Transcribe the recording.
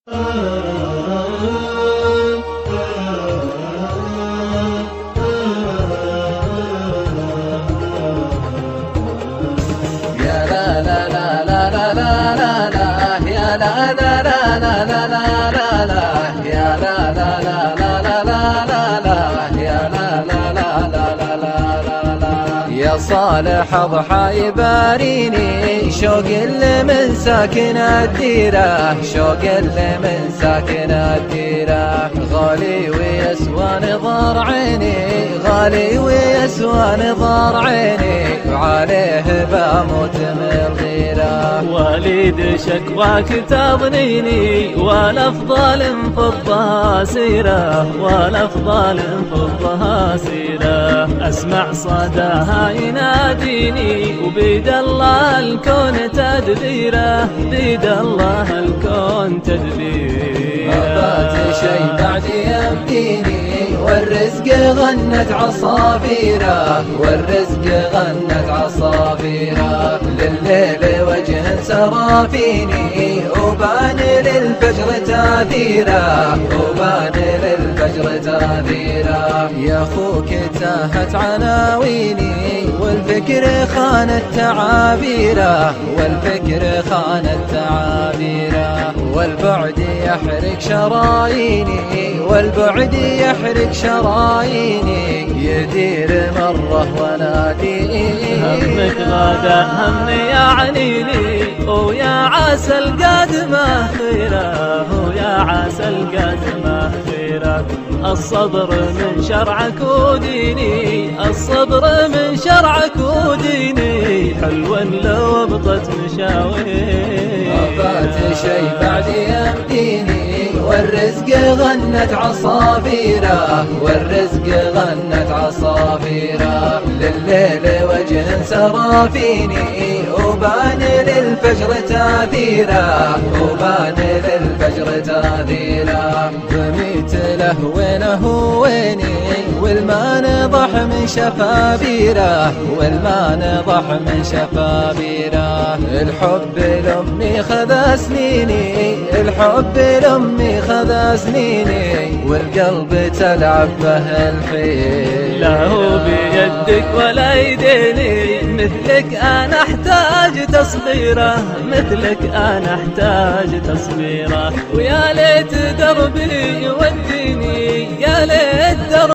يا صالح اضحى يباريني شوق اللي من ساكن الديرة، شوق اللي من ساكن الديرة. غالي ويسوى نظر عيني، غالي ويسوى نظر عيني، وعليه بموت من الغيرة. وليد شكواك تضنيني، والافضل انفضها سيره، والافضل انفضها سيره. اسمع صداها يناديني، وبيد الله الكون تدبيره، بيد الله الكون تدبيره. ما فات شي بعد يمديني، والرزق غنت عصافيره، والرزق غنت عصافيره. لليل وجه سرى فيني، وبان للفجر تاثيره، وبان للفجر تاثيره. يا اخوك تاهت عناويني، والفكر خانت تعابيره، والفكر خانت تعابيره. والبعد يحرق شراييني، والبعد يحرق شراييني، يدير مره وناديني. همك غدا همي يعنيني، ويا عسى القادمة خيره، ويا عسى القادمة خيره. الصبر من شرعك وديني، الصبر من شرعك وديني، حلوا لو بطت مشاوير. ما فات شي بعد يمديني، والرزق غنت عصافيره، والرزق غنت عصافيره. لليل وجه سرى فيني، وبان للفجر تاثيره، وبان للفجر تاثيره. دميت له وينه ويني، والما نضح من شفابيره، والما نضح من شفابيره. الحب لأمي خذ سنيني، الحب لأمي خذ سنيني، والقلب تلعب به الحين. لا هو بيدك ولا يديني، مثلك أنا أحتاج تصبيره، مثلك أنا أحتاج تصبيره. ويا ليت دربي يوديني، يا ليت دربي